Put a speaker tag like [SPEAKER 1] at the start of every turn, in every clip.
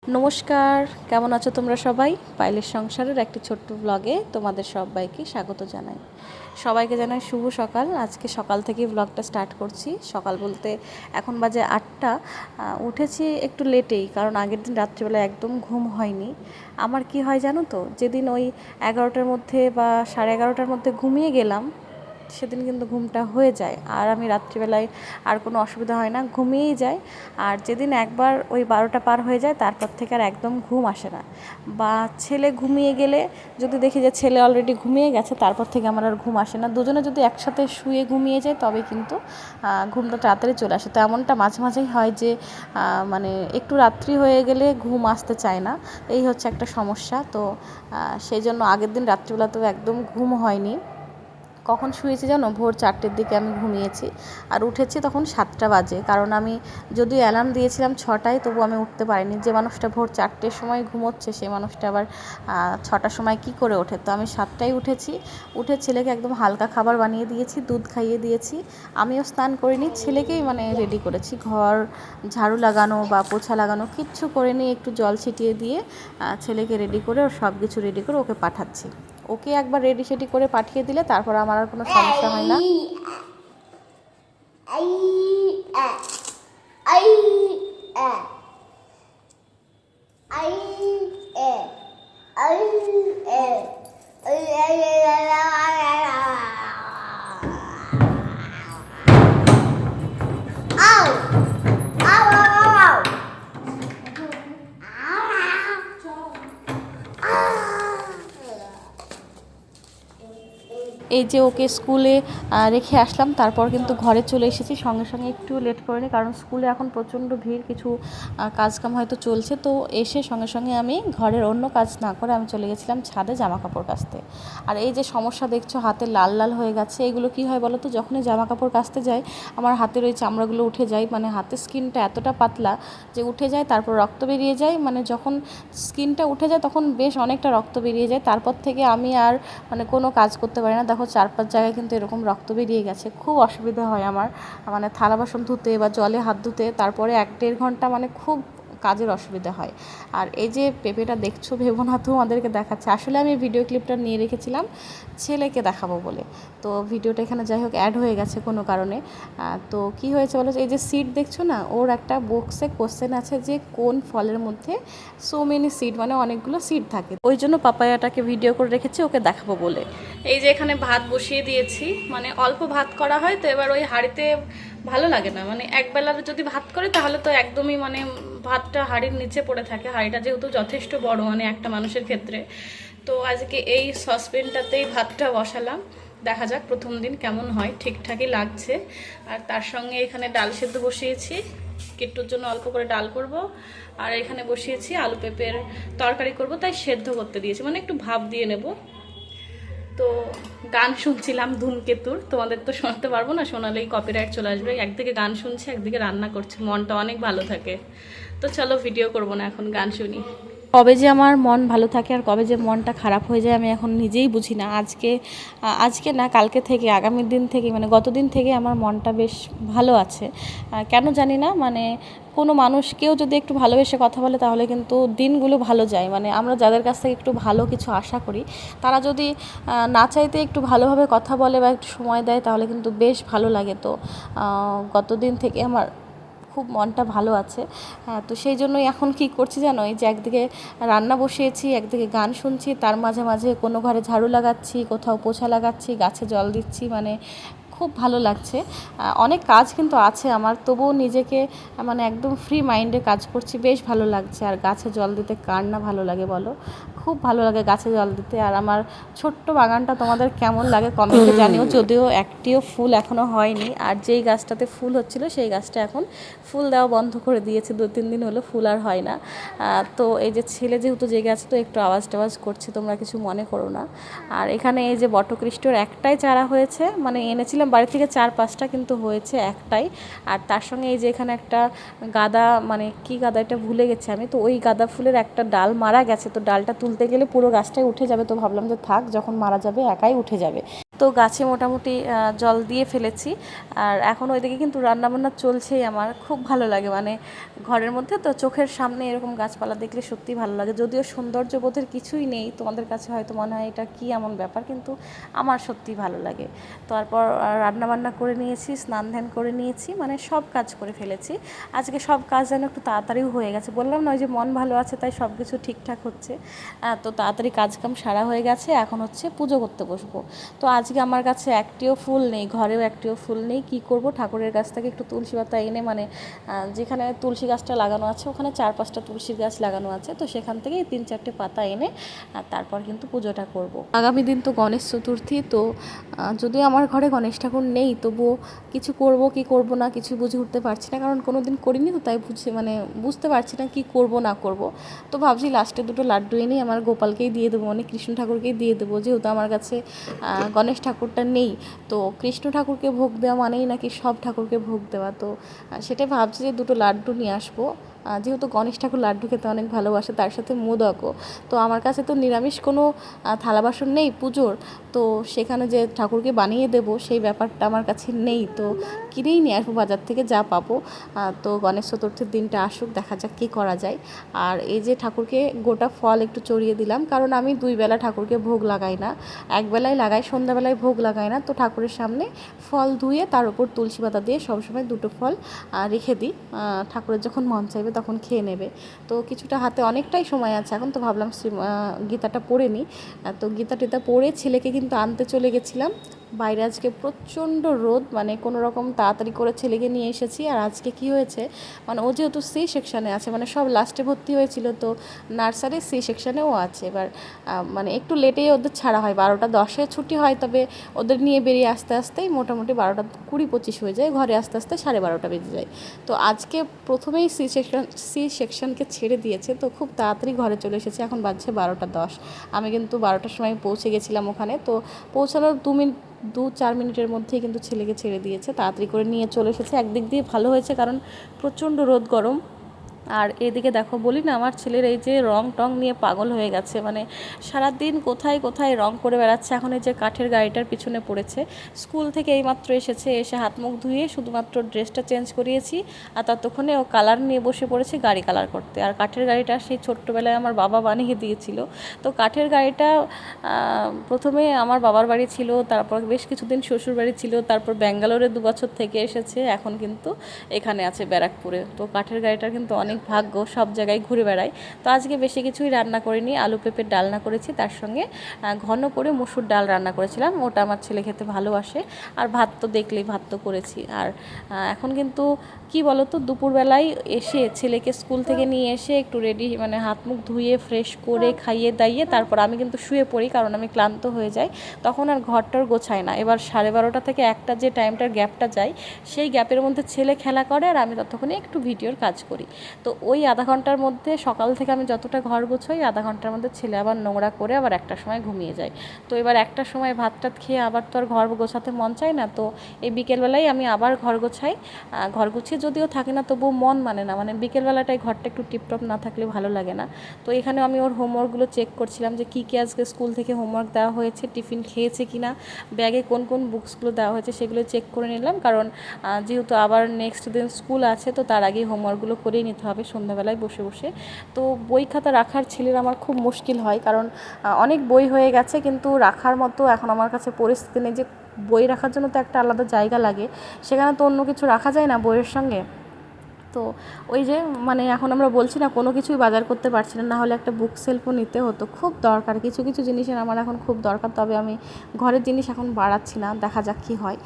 [SPEAKER 1] নমস্কার, কেমন আছো তোমরা সবাই? পাইলের সংসারের একটি ছোট্ট ব্লগে তোমাদের সবাইকে স্বাগত জানাই। সবাইকে জানাই শুভ সকাল। আজকে সকাল থেকেই ব্লগটা স্টার্ট করছি। সকাল বলতে এখন বাজে 8টা। উঠেছি একটু লেটেই, কারণ আগের দিন রাত্রিবেলা একদম ঘুম হয়নি। আমার কি হয় জানো তো, যেদিন ওই 11টার মধ্যে বা 11:30টার মধ্যে ঘুমিয়ে গেলাম, সেদিন কিন্তু ঘুমটা হয়ে যায়, আর আমি রাত্রিবেলায় আর কোনো অসুবিধা হয় না, ঘুমিয়েই যায়। আর যেদিন একবার ওই 12টা পার হয়ে যায়, তারপর থেকে আর একদম ঘুম আসে না। বা ছেলে ঘুমিয়ে গেলে যদি দেখি যে ছেলে অলরেডি ঘুমিয়ে গেছে, তারপর থেকে আমার আর ঘুম আসে না। দুজনে যদি একসাথে শুয়ে ঘুমিয়ে যায়, তবে কিন্তু ঘুমটা তাড়াতাড়ি চলে আসে। তো এমনটা মাঝে মাঝেই হয় যে মানে একটু রাত্রি হয়ে গেলে ঘুম আসতে চায় না, এই হচ্ছে একটা সমস্যা। তো সেই জন্য আগের দিন রাত্রিবেলাতেও একদম ঘুম হয়নি। কখন শুয়েছি জানো? ভোর 4টের দিকে আমি ঘুমিয়েছি, আর উঠেছি তখন 7টা বাজে। কারণ আমি যদিও অ্যালার্ম দিয়েছিলাম 6টায়, তবু আমি উঠতে পারিনি। যে মানুষটা ভোর 4টের সময় ঘুমোচ্ছে, সেই মানুষটা আবার 6টার সময় কি করে ওঠে? তো আমি 7টায় উঠেছি। উঠে ছেলেকে একদম হালকা খাবার বানিয়ে দিয়েছি, দুধ খাইয়ে দিয়েছি। আমিও স্নান করিনি, ছেলেকেই মানে রেডি করেছি। ঘর ঝাড়ু লাগানো বা পোছা লাগানো কিচ্ছু করিনি, একটু জল ছিটিয়ে দিয়ে ছেলেকে রেডি করে, ওর সব কিছু রেডি করে ওকে পাঠাচ্ছি। ওকে একবার রেডি সেডি করে পাঠিয়ে দিলে তারপর আমার আর কোনো সমস্যা হয় না। এই যে ওকে স্কুলে রেখে আসলাম, তারপর কিন্তু ঘরে চলে এসেছি। সঙ্গে সঙ্গে একটু লেট করিনি, কারণ স্কুলে এখন প্রচণ্ড ভিড়, কিছু কাজকাম হয়তো চলছে। তো এসে সঙ্গে সঙ্গে আমি ঘরের অন্য কাজ না করে আমি চলে গেছিলাম ছাদে জামা কাপড় কাচতে। আর এই যে সমস্যা দেখছো, হাতে লাল লাল হয়ে গেছে, এগুলো কি হয় বলো তো? যখনই জামা কাপড় কাচতে যাই, আমার হাতের ওই চামড়াগুলো উঠে যায়। মানে হাতের স্কিনটা এতটা পাতলা যে উঠে যায়, তারপর রক্ত বেরিয়ে যায়। মানে যখন স্কিনটা উঠে যায় তখন বেশ অনেকটা রক্ত বেরিয়ে যায়। তারপর থেকে আমি আর মানে কোনো কাজ করতে পারি না। দেখো 4-5 জায়গায় কিন্তু এরকম রক্ত বেরিয়ে গেছে। খুব অসুবিধা হয় আমার, মানে থালা বাসন ধুতে বা জলে হাত ধুতে। তারপরে 1-1.5 ঘন্টা মানে খুব কাজের অসুবিধা হয়। আর এই যে পেঁপেটা দেখছো, ভেবো না তোমাদেরকে দেখাচ্ছে। আসলে আমি ভিডিও ক্লিপটা নিয়ে রেখেছিলাম ছেলেকে দেখাবো বলে। তো ভিডিওটা এখানে যাই হোক অ্যাড হয়ে গেছে কোনো কারণে। তো কি হয়েছে বলো? এই যে সিড দেখছো না, ওর একটা বক্সে কোশ্চেন আছে যে কোন ফলের মধ্যে সো মেনি সিড, মানে অনেকগুলো সিড থাকে। ওই জন্য পাপায়াটাকে ভিডিও করে রেখেছি ওকে দেখাবো বলে। এই যে এখানে ভাত বসিয়ে দিয়েছি, মানে অল্প ভাত করা হয় তো, এবার ওই হাঁড়িতে ভালো লাগে না। মানে একবেলার যদি ভাত করে তাহলে তো একদমই মানে ভাতটা হাঁড়ির নিচে পড়ে থাকে। হাঁড়িটা যেহেতু যথেষ্ট বড়, মানে একটা মানুষের ক্ষেত্রে। তো আজকে এই সসপ্যানটাতেই ভাতটা বসালাম। দেখা যাক প্রথম দিন কেমন হয়, ঠিকঠাকই লাগছে। আর তার সঙ্গে এখানে ডাল সেদ্ধ বসিয়েছি, কিট্টুর জন্য অল্প করে ডাল করব। আর এখানে বসিয়েছি আলু পেঁপের তরকারি করব, তাই সেদ্ধ করতে দিয়েছি, মানে একটু ভাপ দিয়ে নেব। তো গান শুনছিলাম ধূমকেতুর, তোমাদের তো শোনাতে পারবো না, শোনালেই কপিরাইট চলে আসবে। একদিকে গান শুনছি, একদিকে রান্না করছি, মনটা অনেক ভালো থাকে। তো চলো ভিডিও করবো না, এখন গান শুনি। কবে যে আমার মন ভালো থাকে আর কবে যে মনটা খারাপ হয়ে যায় আমি এখন নিজেই বুঝি না। আজকে না, কালকে থেকে, আগামী দিন থেকে, মানে গতদিন থেকে আমার মনটা বেশ ভালো আছে। কেন জানি না, মানে কোনো মানুষকেও যদি একটু ভালোবেসে কথা বলে তাহলে কিন্তু দিনগুলো ভালো যায়। মানে আমরা যাদের কাছ থেকে একটু ভালো কিছু আশা করি, তারা যদি না চাইতে একটু ভালোভাবে কথা বলে বা একটু সময় দেয়, তাহলে কিন্তু বেশ ভালো লাগে। তো গতদিন থেকে আমার খুব মনটা ভালো আছে। তো সেই জন্যই এখন কি করছি জানো? এই যে একদিকে রান্না বসিয়েছি, একদিকে গান শুনছি, তার মাঝে মাঝে কোনো ঘরে ঝাড়ু লাগাচ্ছি, কোথাও পোছা লাগাচ্ছি, গাছে জল দিচ্ছি। মানে খুব ভালো লাগছে। অনেক কাজ কিন্তু আছে আমার, তবুও নিজেকে মানে একদম ফ্রি মাইন্ডে কাজ করছি, বেশ ভালো লাগছে। আর গাছে জল দিতে কার না ভালো লাগে বলো? খুব ভালো লাগে গাছে জল দিতে। আর আমার ছোট্ট বাগানটা তোমাদের কেমন লাগে কমেন্টে জানিও। যদিও একটিও ফুল এখনও হয়নি, আর যেই গাছটাতে ফুল হচ্ছিল সেই গাছটা এখন ফুল দেওয়া বন্ধ করে দিয়েছে। 2-3 দিন হলো ফুল আর হয় না। তো এই যে ছেলে যেহেতু জেগে আছে, তো একটু আওয়াজ টাওয়াজ করছে, তোমরা কিছু মনে করো না। আর এখানে এই যে বটকৃষ্ঠর একটাই চারা হয়েছে, মানে এনেছিলাম বাড়ি থেকে 4-5টা, কিন্তু হয়েছে একটাই। আর তার সঙ্গে এই যে এখানে একটা গাঁদা, মানে কি গাঁদা এটা ভুলে গেছি আমি। তো ওই গাঁদা ফুলের একটা ডাল মারা গেছে, তো ডালটা তুলতে গেলে পুরো গাছটাই উঠে যাবে। তো ভাবলাম যে থাক, যখন মারা যাবে একাই উঠে যাবে। তো তো গাছে মোটামুটি জল দিয়ে ফেলেছি। আর এখন ওইদিকে কিন্তু রান্নাবান্না চলছেই। আমার খুব ভালো লাগে, মানে ঘরের মধ্যে তো চোখের সামনে এরকম গাছপালা দেখলে সত্যিই ভালো লাগে। যদিও সৌন্দর্যবোধের কিছুই নেই, তোমাদের কাছে হয়তো মনে হয় এটা কী এমন ব্যাপার, কিন্তু আমার সত্যিই ভালো লাগে। তারপর রান্নাবান্না করে নিয়েছি, স্নান ধ্যান করে নিয়েছি, মানে সব কাজ করে ফেলেছি। আজকে সব কাজ যেন একটু তাড়াতাড়িও হয়ে গেছে। বললাম না, ওই যে মন ভালো আছে তাই সব কিছু ঠিকঠাক হচ্ছে। তো তাড়াতাড়ি কাজকাম সারা হয়ে গেছে, এখন হচ্ছে পুজো করতে বসবো। তো আজকে আমার কাছে একটিও ফুল নেই, ঘরেও একটিও ফুল নেই। কি করব, ঠাকুরের কাছ থেকে একটু তুলসী পাতা এনে, মানে যেখানে তুলসী গাছটা লাগানো আছে ওখানে 4-5টা তুলসীর গাছ লাগানো আছে, তো সেখান থেকেই 3-4টে পাতা এনে তারপর কিন্তু পুজোটা করব। আগামী দিন তো গণেশ চতুর্থী, তো যদিও আমার ঘরে গণেশ ঠাকুর নেই, তবুও কিছু করব কি করব না কিছু বুঝে উঠতে পারছি না, কারণ কোনো দিন করিনি, তো তাই বুঝতে পারছি না কি করব না করব। তো ভাবছি লাস্টে দুটো লাড্ডু এনে আমার গোপালকেই দিয়ে দেবো, মানে কৃষ্ণ ঠাকুরকেই দিয়ে দেবো, যেহেতু আমার কাছে গণেশ ঠাকুরটা নেই। তো কৃষ্ণ ঠাকুরকে ভোগ দেওয়া মানেই নাকি সব ঠাকুরকে ভোগ দেওয়া, তো সেটাই ভাবছি যে দুটো লাড্ডু নিয়ে আসবো। যেহেতু গণেশ ঠাকুর লাড্ডু খেতে অনেক ভালোবাসে, তার সাথে মোদকও। তো আমার কাছে তো নিরামিষ কোনো থালা বাসন নেই পুজোর, তো সেখানে যে ঠাকুরকে বানিয়ে দেব সেই ব্যাপারটা আমার কাছে নেই, তো কিনেই নিয়ে আসবো বাজার থেকে যা পাবো। তো গণেশ চতুর্থীর দিনটা আসুক, দেখা যাক কী করা যায়। আর এই যে ঠাকুরকে গোটা ফল একটু চড়িয়ে দিলাম, কারণ আমি 2 বেলা ঠাকুরকে ভোগ লাগাই না, একবেলাই লাগাই, সন্ধ্যাবেলায় ভোগ লাগাই না। তো ঠাকুরের সামনে ফল ধুয়ে তার উপর তুলসী পাতা দিয়ে সবসময় 2টো ফল রেখে দিই, ঠাকুরের যখন মন চাইবে তখন খেয়ে নেবে। তো কিছুটা হাতে অনেকটাই সময় আছে এখন, তো ভাবলাম গীতাটা পড়ে নিই। তো গীতা পড়ে ছেলেকে কিন্তু আনতে চলে গেছিলাম। বাইরে আজকে প্রচণ্ড রোদ, মানে কোনো রকম তাড়াতাড়ি করে ছেলেকে নিয়ে এসেছি। আর আজকে কি হয়েছে, মানে ও যেহেতু সি সেকশানে আছে, মানে সব লাস্টে ভর্তি হয়েছিল, তো নার্সারি সি সেকশানেও আছে। এবার মানে একটু লেটেই ওদের ছাড়া হয়, 12টা 10-এ ছুটি হয়, তবে ওদের নিয়ে বেরিয়ে আসতে আসতেই মোটামুটি 12টা 20-25 হয়ে যায়, ঘরে আসতে আসতে 12:30 বেজে যায়। তো আজকে প্রথমেই সি সেকশনকে ছেড়ে দিয়েছে, তো খুব তাড়াতাড়ি ঘরে চলে এসেছে। এখন বাজছে 12টা 10। আমি কিন্তু 12টার সময় পৌঁছে গেছিলাম ওখানে। তো পৌঁছানোর 2-4 মিনিটের মধ্যেই কিন্তু ছেলেকে ছেড়ে দিয়েছে, তাড়াতাড়ি করে নিয়ে চলে এসেছে। একদিক দিয়ে ভালো হয়েছে, কারণ প্রচণ্ড রোদ গরম। আর এদিকে দেখো, বলি না, আমার ছেলের এই যে রং টং নিয়ে পাগল হয়ে গেছে, মানে সারাদিন কোথায় কোথায় রং করে বেড়াচ্ছে। এখন এই যে কাঠের গাড়িটার পিছনে পড়েছে। স্কুল থেকে এইমাত্র এসেছে, এসে হাত মুখ ধুয়ে শুধুমাত্র ড্রেসটা চেঞ্জ করিয়েছি, আর ততক্ষণে ও কালার নিয়ে বসে পড়েছে গাড়ি কালার করতে। আর কাঠের গাড়িটা সেই ছোট্টবেলায় আমার বাবা বানিয়ে দিয়েছিল। তো কাঠের গাড়িটা প্রথমে আমার বাবার বাড়ি ছিল, তারপর বেশ কিছুদিন শ্বশুর বাড়ি ছিল, তারপর ব্যাঙ্গালোরে 2 বছর থেকে এসেছে, এখন কিন্তু এখানে আছে ব্যারাকপুরে। তো কাঠের গাড়িটার কিন্তু অনেক ভাগ্য, সব জায়গায় ঘুরে বেড়ায়। তো আজকে বেশি কিছুই রান্না করিনি, আলু পেঁপের ডালনা করেছি, তার সঙ্গে ঘন করে মসুর ডাল রান্না করেছিলাম, ওটা আমার ছেলে খেতে ভালোবাসে। আর ভাত তো দেখলেই, ভাত তো করেছি। আর এখন কিন্তু কি বলো তো, দুপুরবেলায় এসে ছেলেকে স্কুল থেকে নিয়ে এসে একটু রেডি, মানে হাত মুখ ধুয়ে ফ্রেশ করে খাইয়ে দাইয়ে তারপর আমি কিন্তু শুয়ে পড়ি, কারণ আমি ক্লান্ত হয়ে যাই, তখন আর ঘরটার গোছায় না। এবার 12:30 থেকে 1টা যে টাইমটার গ্যাপটা যায়, সেই গ্যাপের মধ্যে ছেলে খেলা করে আর আমি ততক্ষণে একটু ভিডিওর কাজ করি। তো ওই আধা ঘন্টার মধ্যে সকাল থেকে আমি যতটা ঘর গোছাই, আধা ঘন্টার মধ্যে ছেলে আবার নোংরা করে আবার 1টার সময় ঘুমিয়ে যায়। তো এবার 1টার সময় ভাত টাত খেয়ে আবার তো আর ঘর গোছাতে মন চায় না, তো এই বিকেলবেলায় আমি আবার ঘর গোছাই। ঘর গুছিয়ে যদিও থাকে না, তবুও মন মানে না, মানে বিকেলবেলাটাই ঘরটা একটু টিপটপ না থাকলে ভালো লাগে না। তো এখানে আমি ওর হোমওয়ার্কগুলো চেক করছিলাম যে কী কী আজকে স্কুল থেকে হোমওয়ার্ক দেওয়া হয়েছে, টিফিন খেয়েছে কি না, ব্যাগে কোন কোন বুকসগুলো দেওয়া হয়েছে সেগুলো চেক করে নিলাম, কারণ যেহেতু আবার নেক্সট দিন স্কুল আছে, তো তার আগেই হোমওয়ার্কগুলো করেই নিতে হবে সন্ধ্যাবেলায় বসে বসে। তো বই খাতা রাখার ছেলের আমার খুব মুশকিল হয়, কারণ অনেক বই হয়ে গেছে, কিন্তু রাখার মতো এখন আমার কাছে পরিস্থিতি নেই। যে বই রাখার জন্য তো একটা আলাদা জায়গা লাগে, সেখানে তো অন্য কিছু রাখা যায় না বইয়ের সঙ্গে। তো ওই যে, মানে এখন আমরা বলছি না, কোনো কিছুই বাজার করতে পারছি না, নাহলে একটা বুক সেলফও নিতে হতো, খুব দরকার। কিছু কিছু জিনিসের আমার এখন খুব দরকার, তবে আমি ঘরের জিনিস এখন বাড়াচ্ছি না, দেখা যাক কী হয়।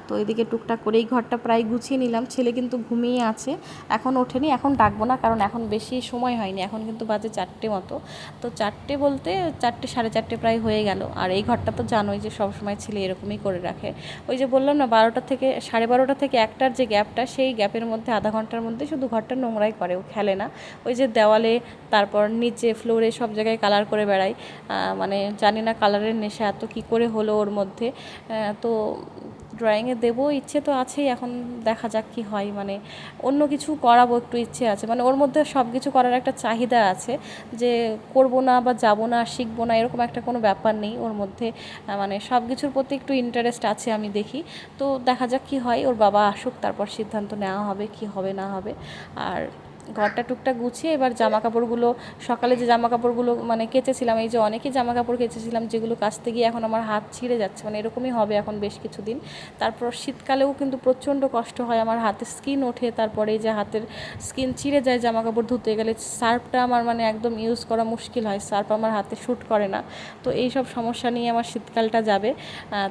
[SPEAKER 1] তো এদিকে টুকটাক করেই ঘরটা প্রায় গুছিয়ে নিলাম। ছেলে কিন্তু ঘুমিয়ে আছে, এখন ওঠেনি, এখন ডাকবো না, কারণ এখন বেশি সময় হয়নি, এখন কিন্তু বাজে 4টে মতো। তো 4টে বলতে 4টে 4:30 প্রায় হয়ে গেল। আর এই ঘরটা তো জানোই যে সবসময় ছেলে এরকমই করে রাখে। ওই যে বললাম না, 12টা থেকে 12:30 থেকে 1টার যে গ্যাপটা, সেই গ্যাপের মধ্যে আধা ঘন্টার মধ্যে শুধু ঘরটা নোংরাই করে, ও খেলে না। ওই যে দেওয়ালে, তারপর নিচে ফ্লোরে সব জায়গায় কালার করে বেড়ায়। মানে জানি না কালারের নেশা এত কী করে হলো ওর মধ্যে। তো ড্রয়িংয়ে দেবো ইচ্ছে তো আছেই, এখন দেখা যাক কী হয়। মানে অন্য কিছু করাবো একটু ইচ্ছে আছে, মানে ওর মধ্যে সব কিছু করার একটা চাহিদা আছে যে করবো না বা যাবো না শিখবো না এরকম একটা কোনো ব্যাপার নেই ওর মধ্যে। মানে সব কিছুর প্রতি একটু ইন্টারেস্ট আছে আমি দেখি। তো দেখা যাক কী হয়, ওর বাবা আসুক তারপর সিদ্ধান্ত নেওয়া হবে কী হবে না হবে। আর ঘরটা টুকটাক গুছিয়ে এবার জামা কাপড়গুলো, সকালে যে জামা কাপড়গুলো মানে কেচেছিলাম, এই যে অনেকই জামা কাপড় কেচেছিলাম যেগুলো কাচতে গিয়ে এখন আমার হাত ছিঁড়ে যাচ্ছে, মানে এরকমই হবে এখন বেশ কিছুদিন। তারপর শীতকালেও কিন্তু প্রচণ্ড কষ্ট হয়, আমার হাতে স্কিন ওঠে, তারপরে এই যে হাতের স্কিন ছিঁড়ে যায় জামা কাপড় ধুতে গেলে, সার্ফটা আমার মানে একদম ইউজ করা মুশকিল হয়, সার্ফ আমার হাতে শ্যুট করে না। তো এই সব সমস্যা নিয়ে আমার শীতকালটা যাবে।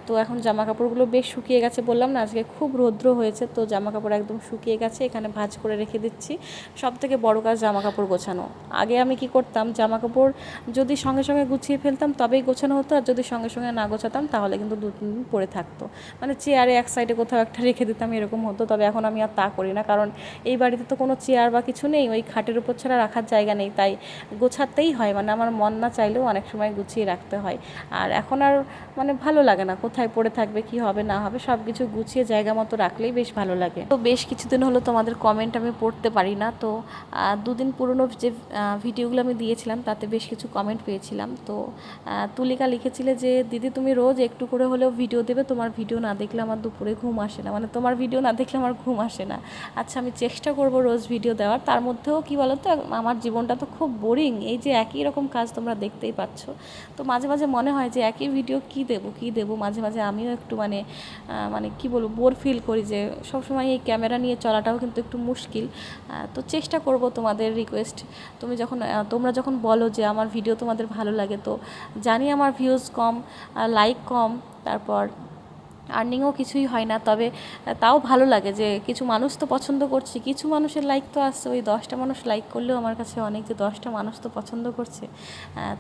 [SPEAKER 1] তো এখন জামা কাপড়গুলো বেশ শুকিয়ে গেছে, বললাম না আজকে খুব রৌদ্র হয়েছে, তো জামা কাপড় একদম শুকিয়ে গেছে, এখানে ভাঁজ করে রেখে দিচ্ছি। সব থেকে বড় কাজ জামা কাপড় গোছানো। আগে আমি কি করতাম, জামা কাপড় যদি সঙ্গে সঙ্গে গুছিয়ে ফেলতাম তবেই গোছানো হতো, আর যদি সঙ্গে সঙ্গে না গোছাতাম তাহলে কিন্তু 2-3 দিন পরে থাকতো, মানে চেয়ারে এক সাইডে কোথাও একটা রেখে দিতাম এরকম হতো। তবে এখন আমি আর তা করি না, কারণ এই বাড়িতে তো কোনো চেয়ার বা কিছু নেই, ওই খাটের উপর ছাড়া রাখার জায়গা নেই, তাই গোছাতেই হয়, মানে আমার মন না চাইলেও অনেক সময় গুছিয়ে রাখতে হয়। আর এখন আর মানে ভালো লাগে না কোথায় পড়ে থাকবে কি হবে না হবে, সব কিছু গুছিয়ে জায়গা মতো রাখলেই বেশ ভালো লাগে। তো বেশ কিছুদিন হলো তোমাদের কমেন্ট আমি পড়তে পারি না, তো 2 দিন পুরনো যে ভিডিওগুলো আমি দিয়েছিলাম তাতে বেশ কিছু কমেন্ট পেয়েছিলাম। তো তুলিকা লিখেছিলে যে দিদি তুমি রোজ একটু করে হলেও ভিডিও দেবে, তোমার ভিডিও না দেখলে আমার দুপুরে ঘুম আসে না, মানে তোমার ভিডিও না দেখলে আমার ঘুম আসে না। আচ্ছা আমি চেষ্টা করব রোজ ভিডিও দেওয়ার, তার মধ্যেও কি বলো তো আমার জীবনটা তো খুব বোরিং, এই যে একই রকম কাজ তোমরা দেখতেই পাচ্ছ। তো মাঝে মাঝে মনে হয় যে একই ভিডিও কী দেবো, মাঝে মাঝে আমিও একটু মানে কি বলবো বোর ফিল করি যে সবসময় এই ক্যামেরা নিয়ে চলাটাও কিন্তু একটু মুশকিল। তো চেষ্টা করব তোমাদের রিকোয়েস্ট, তোমরা যখন বলো যে আমার ভিডিও তোমাদের ভালো লাগে, তো জানি আমার ভিউজ কম, লাইক কম, তারপর আর্নিংও কিছুই হয় না, তবে তাও ভালো লাগে যে কিছু মানুষ তো পছন্দ করছে, কিছু মানুষের লাইক তো আসছে, ওই 10টা মানুষ লাইক করলেও আমার কাছে অনেক, যে 10টা মানুষ তো পছন্দ করছে।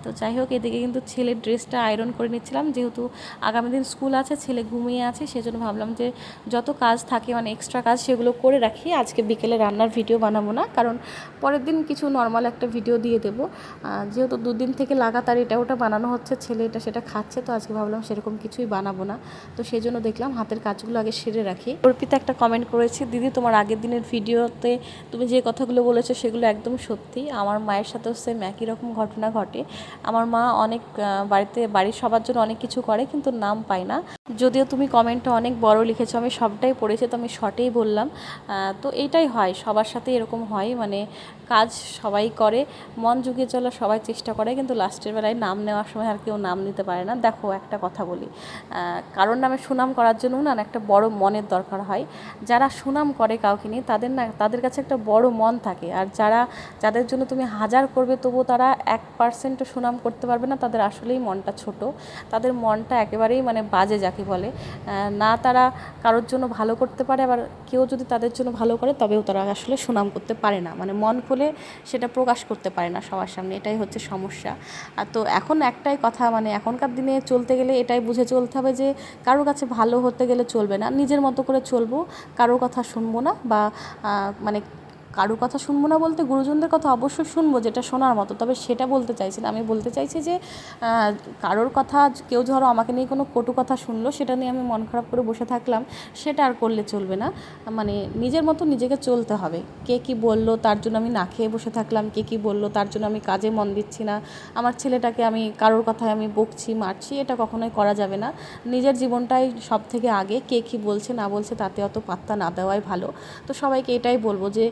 [SPEAKER 1] তো যাই হোক, এদিকে কিন্তু ছেলের ড্রেসটা আয়রন করে নিচ্ছিলাম, যেহেতু আগামী দিন স্কুল আছে, ছেলে ঘুমিয়ে আছে, সেজন্য ভাবলাম যে যত কাজ থাকে মানে এক্সট্রা কাজ সেগুলো করে রাখি, আজকে বিকেলে রান্নার ভিডিও বানাবো না, কারণ পরের দিন কিছু নর্মাল একটা ভিডিও দিয়ে দেবো। যেহেতু 2 দিন থেকে লাগাতার এটা ওটা বানানো হচ্ছে, ছেলে এটা সেটা খাচ্ছে, তো আজকে ভাবলাম সেরকম কিছুই বানাবো না। তো সেই জন্য দেখলাম হাতের কাজগুলো আগে সেরে রাখি। অর্পিতা একটা কমেন্ট করেছে, দিদি তোমার আগের দিনের ভিডিওতে তুমি যে কথাগুলো বলেছো সেগুলো একদম সত্যি, আমার মায়ের সাথেও সেম একই রকম ঘটনা ঘটে। আমার মা অনেক বাড়ির সবার জন্য অনেক কিছু করে কিন্তু নাম পায় না। যদিও তুমি কমেন্টটা অনেক বড় লিখেছো, আমি সবটাই পড়েছি, তো আমি শর্টেই বললাম। তো এইটাই হয়, সবার সাথে এরকম হয়, মানে কাজ সবাই করে, মন জুগিয়ে চলা সবাই চেষ্টা করে, কিন্তু লাস্টের বেলায় নাম নেওয়ার সময় আর কেউ নাম নিতে পারে না। দেখো একটা কথা বলি, কারোর নামে সুনাম করার জন্য না একটা বড় মনের দরকার হয়। যারা সুনাম করে কাউকে নিয়ে তাদের কাছে একটা বড় মন থাকে, আর যাদের জন্য তুমি হাজার করবে তবুও তারা 1%ও সুনাম করতে পারবে না, তাদের আসলেই মনটা ছোট, তাদের মনটা একেবারেই মানে বাজে যাকে বলে। না তারা কারোর জন্য ভালো করতে পারে, আবার কেউ যদি তাদের জন্য ভালো করে তবেও তারা আসলে সুনাম করতে পারে না, মানে মন খুলে সেটা প্রকাশ করতে পারে না সবার সামনে, এটাই হচ্ছে সমস্যা। তো এখন একটাই কথা, মানে এখনকার দিনে চলতে গেলে এটাই বুঝে চলতে হবে যে কারোর কাছে ভালো হতে গেলে চলবে না, নিজের মতো করে চলবো, কারোর কথা শুনবো না, বা মানে কারোর কথা শুনবো না বলতে গুরুজনদের কথা অবশ্যই শুনবো যেটা শোনার মতো, তবে সেটা বলতে চাইছি না, আমি বলতে চাইছি যে কারোর কথা কেউ ধরো আমাকে নিয়ে কোনো কটু কথা শুনলো, সেটা নিয়ে আমি মন খারাপ করে বসে থাকলাম, সেটা আর করলে চলবে না। মানে নিজের মতো নিজেকে চলতে হবে, কে কী বললো তার জন্য আমি না খেয়ে বসে থাকলাম, কে কী বললো তার জন্য আমি কাজে মন দিচ্ছি না, আমার ছেলেটাকে আমি কারোর কথায় আমি বকছি মারছি, এটা কখনোই করা যাবে না। নিজের জীবনটাই সব থেকে আগে, কে কী বলছে না বলছে তাতে অত পাত্তা না দেওয়াই ভালো। তো সবাইকে এটাই বলবো যে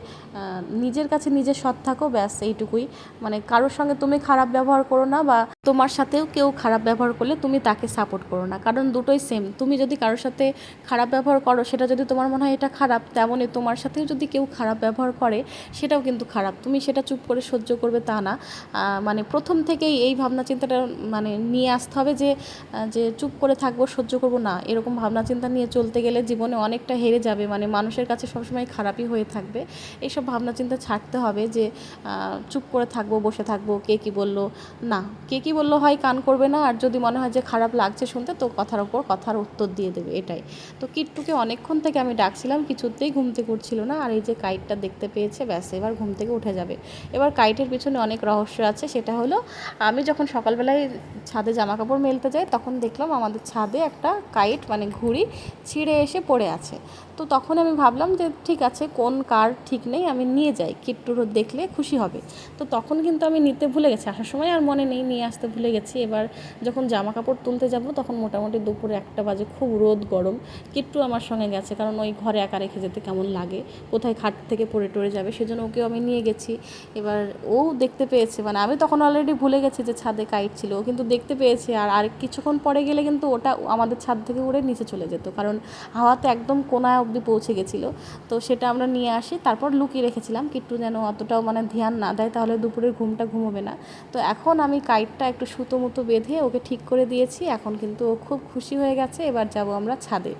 [SPEAKER 1] নিজের কাছে নিজে সৎ থাকো, ব্যাস এইটুকুই। মানে কারোর সঙ্গে তুমি খারাপ ব্যবহার করো না, বা তোমার সাথেও কেউ খারাপ ব্যবহার করলে তুমি তাকে সাপোর্ট করো না, কারণ দুটোই সেম। তুমি যদি কারোর সাথে খারাপ ব্যবহার করো, সেটা যদি তোমার মনে হয় এটা খারাপ, তেমনই তোমার সাথেও যদি কেউ খারাপ ব্যবহার করে সেটাও কিন্তু খারাপ, তুমি সেটা চুপ করে সহ্য করবে তা না। মানে প্রথম থেকেই এই ভাবনা চিন্তাটা মানে নিয়ে আসতে হবে যে চুপ করে থাকবো, সহ্য করবো না, এরকম ভাবনা চিন্তা নিয়ে চলতে গেলে জীবনে অনেকটা হেরে যাবে, মানে মানুষের কাছে সবসময় খারাপই হয়ে থাকবে। এইসব এইসব ভাবনা চিন্তা ছাড়তে হবে যে চুপ করে থাকবো, বসে থাকবো, কে কী বললো। না, কে কী বললো হয় কান করবে না, আর যদি মনে হয় যে খারাপ লাগছে শুনতে তো কথার ওপর কথার উত্তর দিয়ে দেবে, এটাই। তো কিট্টুকে অনেকক্ষণ থেকে আমি ডাকছিলাম, কিছুতেই ঘুম থেকে উঠছিল না। আর এই যে কাইটটা দেখতে পেয়েছে, ব্যাস এবার ঘুম থেকে উঠে যাবে। এবার কাইটের পিছনে অনেক রহস্য আছে। সেটা হলো, আমি যখন সকালবেলায় ছাদে জামা কাপড় মেলতে যাই তখন দেখলাম আমাদের ছাদে একটা কাইট মানে ঘুড়ি ছিঁড়ে এসে পড়ে আছে। তো তখন আমি ভাবলাম যে ঠিক আছে, কোন কার ঠিক নেই, আমি নিয়ে যাই, কিট্টুর দেখলে খুশি হবে। তো তখন কিন্তু আমি নিতে ভুলে গেছি, আসার সময় আর মনে নেই, নিয়ে আসতে ভুলে গেছি। এবার যখন জামা কাপড় তুলতে যাব তখন মোটামুটি দুপুরে 1টা বাজে, খুব রোদ গরম। কিট্টু আমার সঙ্গে গেছে, কারণ ওই ঘরে একা রেখে যেতে কেমন লাগে, কোথায় খাট থেকে পড়ে টরে যাবে, সেজন্য ওকেও আমি নিয়ে গেছি। এবার ও দেখতে পেয়েছে, মানে আমি তখন অলরেডি ভুলে গেছি যে ছাদে কাইট ছিল, ও কিন্তু দেখতে পেয়েছে। আর কিছুক্ষণ পরে গেলে কিন্তু ওটা আমাদের ছাদ থেকে উড়ে নিচে চলে যেত, কারণ হাওয়াতে একদম কোনায় অবধি পৌঁছে গেছিলো। তো সেটা আমরা নিয়ে আসি, তারপর লুকিয়ে রেখেছিলাম কিট্টু যেন অতটাও মানে ধ্যান না দেয়, তাহলে দুপুরের ঘুমটা ঘুমোবে না। তো এখন আমি কাইটটা একটু সুতো মতো বেঁধে ওকে ঠিক করে দিয়েছি, এখন কিন্তু ও খুব খুশি হয়ে গেছে। এবার যাব আমরা ছাদে।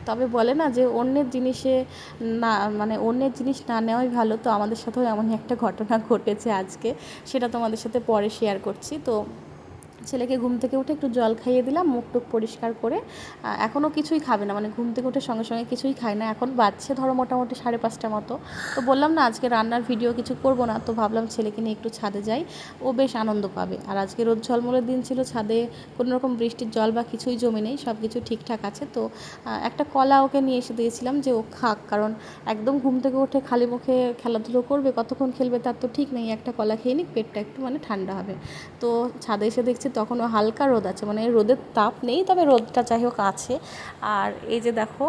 [SPEAKER 1] তবে বলে না যে অন্যের জিনিসে না, মানে অন্যের জিনিস না নেওয়াই ভালো। তো আমাদের সাথেও এমনই একটা ঘটনা ঘটেছে আজকে, সেটা তোমাদের সাথে পরে শেয়ার করছি। তো ছেলেকে ঘুম থেকে উঠে একটু জল খাইয়ে দিলাম, মুখ টুক পরিষ্কার করে। এখনও কিছুই খাবে না, মানে ঘুম থেকে উঠে সঙ্গে সঙ্গে কিছুই খায় না। এখন বাজছে ধরো মোটামুটি 5:30 মতো। তো বললাম না আজকে রান্নার ভিডিও কিছু করব না, তো ভাবলাম ছেলেকে নিয়ে একটু ছাদে যাই, ও বেশ আনন্দ পাবে। আর আজকে রোদ ঝলমলের দিন ছিল, ছাদে কোনো রকম বৃষ্টির জল বা কিছুই জমে নেই, সব কিছু ঠিকঠাক আছে। তো একটা কলা ওকে নিয়ে এসে দিয়েছিলাম যে ও খাক, কারণ একদম ঘুম থেকে উঠে খালি মুখে খেলাধুলো করবে, কতক্ষণ খেলবে তার তো ঠিক নেই। একটা কলা খেয়ে নিক, পেটটা একটু মানে ঠান্ডা হবে। তো ছাদে এসে দেখছি তখনও হালকা রোদ আছে, মানে রোদের তাপ নেই, তবে রোদটা যাই হোক আছে। আর এই যে দেখো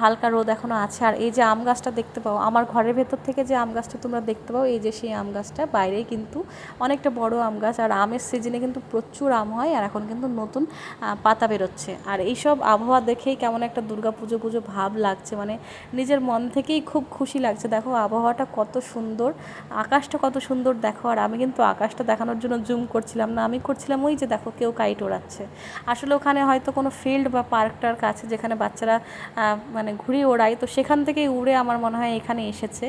[SPEAKER 1] হালকা রোদ এখনও আছে। আর এই যে আম গাছটা দেখতে পাও, আমার ঘরের ভেতর থেকে যে আম গাছটা তোমরা দেখতে পাও, এই যে সেই আম গাছটা, বাইরেই কিন্তু অনেকটা বড় আম গাছ। আর আমের সিজনে কিন্তু প্রচুর আম হয়, আর এখন কিন্তু নতুন পাতা বেরোচ্ছে। আর এইসব আবহাওয়া দেখেই কেমন একটা দুর্গা পুজো পুজো ভাব লাগছে, মানে নিজের মন থেকেই খুব খুশি লাগছে। দেখো আবহাওয়াটা কত সুন্দর, আকাশটা কত সুন্দর দেখো। আর আমি কিন্তু আকাশটা দেখানোর জন্য জুম করছিলাম না, আমি করছিলাম ওই যে দেখো কেউ কাইট ওড়াচ্ছে। আসলে ওখানে হয়তো কোনো ফিল্ড বা পার্কটার কাছে যেখানে বাচ্চারা মানে ঘুড়ি ওড়ায়, তো সেখান থেকেই উড়ে আমার মনে হয় এখানে এসেছে।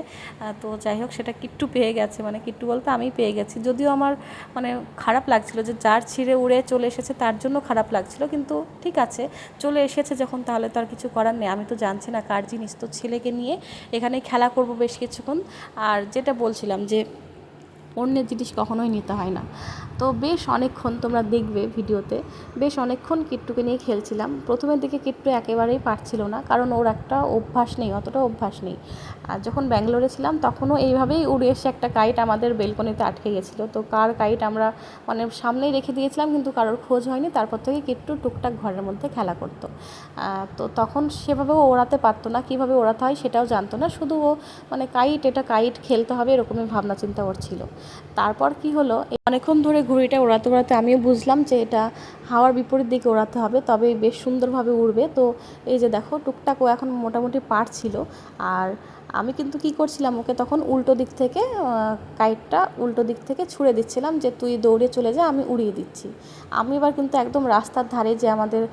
[SPEAKER 1] তো যাই হোক, সেটা কিট্টু পেয়ে গেছে, মানে কিট্টু বলতে আমি পেয়ে গেছি। যদিও আমার মানে খারাপ লাগছিল যে যার ছিঁড়ে উড়ে চলে এসেছে তার জন্য খারাপ লাগছিল, কিন্তু ঠিক আছে, চলে এসেছে যখন তাহলে তো আর কিছু করার নেই। আমি তো জানছি না কার জিনিস, তো ছেলেকে নিয়ে এখানে খেলা করব বেশ কিছুক্ষণ। আর যেটা বলছিলাম যে অন্যের জিনিস কখনোই নিতে হয় না। তো বেশ অনেকক্ষণ তোমরা দেখবে ভিডিওতে, বেশ অনেকক্ষণ কিট্টুকে নিয়ে খেলছিলাম। প্রথমের দিকে কিট্টু একেবারেই পারছিল না, কারণ ওর একটা অভ্যাস নেই, অতটা অভ্যাস নেই। আর যখন ব্যাঙ্গালোরে ছিলাম তখনও এইভাবেই উড়ে এসে একটা কাইট আমাদের বেলকনিতে আটকে গেছিলো। তো কার কাইট আমরা মানে সামনেই রেখে দিয়েছিলাম, কিন্তু কারোর খোঁজ হয়নি। তারপর থেকে কিট্টু টুকটাক ঘরের মধ্যে খেলা করতো। তো তখন সেভাবেও ওড়াতে পারতো না, কীভাবে ওড়াতে হয় সেটাও জানতো না, শুধু ও মানে কাইট, এটা কাইট খেলতে হবে এরকমই ভাবনা চিন্তা ওর ছিল। তারপর কি হলো, অনেকক্ষণ ধরে ঘুড়িটা ওড়াতে ওড়াতে আমিও বুঝলাম যে এটা হাওয়ার বিপরীত দিকে ওড়াতে হবে, তবে বেশ সুন্দরভাবে উড়বে। তো এই যে দেখো টুকটাক ও এখন মোটামুটি পারছিল। আর আমি কিন্তু কি করছিলাম, ওকে তখন উল্টো দিক থেকে কাইটটা উল্টো দিক থেকে ছুঁড়ে দিচ্ছিলাম যে তুই দৌড়ে চলে যা, আমি উড়িয়ে দিচ্ছি। আমি এবার কিন্তু একদম রাস্তার ধারে যে আমাদের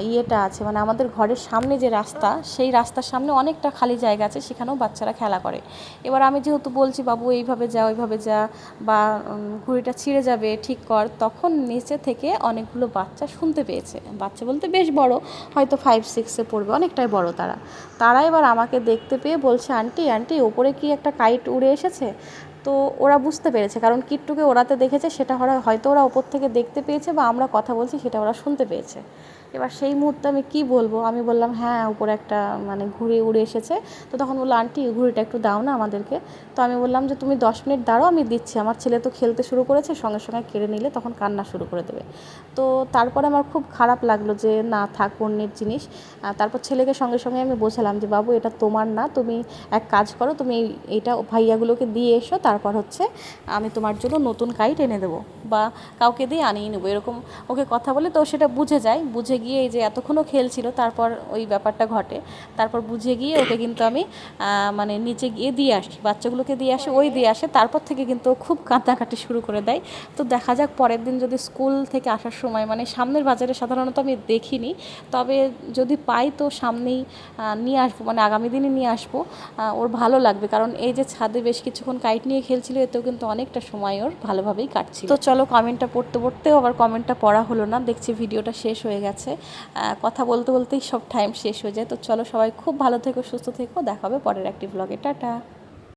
[SPEAKER 1] ইয়েটা আছে, মানে আমাদের ঘরের সামনে যে রাস্তা, সেই রাস্তার সামনে অনেকটা খালি জায়গা আছে, সেখানেও বাচ্চারা খেলা করে। এবার আমি যেহেতু বলছি বাবু এইভাবে যা ওইভাবে যা, বা ঘুড়িটা ছিঁড়ে যাবে ঠিক কর, তখন নিচে থেকে অনেকগুলো বাচ্চা শুনতে পেয়েছে। বাচ্চা বলতে বেশ বড়, হয়তো 5-6-এ পড়বে, অনেকটাই বড় তারা এবার আমাকে দেখতে পেয়ে বলছে আন্টি আন্টি ওপরে কি একটা কাইট উড়ে এসেছে। তো ওরা বুঝতে পেরেছে, কারণ কিট্টুকে ওড়াতে দেখেছে, সেটা হয়তো ওরা ওপর থেকে দেখতে পেয়েছে, বা আমরা কথা বলছি সেটা ওরা শুনতে পেয়েছে। এবার সেই মুহূর্তে আমি কি বলবো, আমি বললাম হ্যাঁ উপরে একটা মানে ঘুড়ি উড়ে এসেছে। তো তখন বললো আন্টি ঘুড়িটা একটু দাও না আমাদেরকে। তো আমি বললাম যে তুমি 10 মিনিট দাঁড়াও, আমি দিচ্ছি, আমার ছেলে তো খেলতে শুরু করেছে, সঙ্গে সঙ্গে কেড়ে নিলে তখন কান্না শুরু করে দেবে। তো তারপরে আমার খুব খারাপ লাগলো যে না থাক, অন্যের জিনিস। তারপর ছেলেকে সঙ্গে সঙ্গে আমি বোঝালাম যে বাবু এটা তোমার না, তুমি এক কাজ করো, তুমি এইটা ভাইয়াগুলোকে দিয়ে এসো, তারপর হচ্ছে আমি তোমার জন্য নতুন কাইট এনে দেবো, বা কাউকে দিয়ে আনিয়ে নেবো, এরকম ওকে কথা বলে। তো সেটা বুঝে যায়, বুঝে গিয়ে এই যে এতক্ষণও খেলছিল, তারপর ওই ব্যাপারটা ঘটে। তারপর বুঝে গিয়ে ওকে কিন্তু আমি মানে নিচে গিয়ে দিয়ে আসি, বাচ্চাগুলোকে দিয়ে আসে, ওই দিয়ে আসে, তারপর থেকে কিন্তু ও খুব কাঁদাকাটি শুরু করে দেয়। তো দেখা যাক পরের দিন যদি স্কুল থেকে আসার সময়, মানে সামনের বাজারে সাধারণত আমি দেখিনি, তবে যদি পাই তো সামনেই নিয়ে আসবো, মানে আগামী দিনে নিয়ে আসবো। ওর ভালো লাগবে, কারণ এই যে ছাদে বেশ কিছুক্ষণ কাইট নিয়ে খেলছিল, এতেও কিন্তু অনেকটা সময় ওর ভালোভাবেই কাটছিল। তো চলো, কমেন্টটা পড়তে পড়তেও আবার কমেন্টটা পড়া হলো না, দেখছি ভিডিওটা শেষ হয়ে গেছে। কথা বলতে বলতেই সব টাইম শেষ হয়ে যায়। তো চলো, সবাই খুব ভালো থেকো, সুস্থ থেকো, দেখা হবে পরের একটি ব্লগে। টাটা।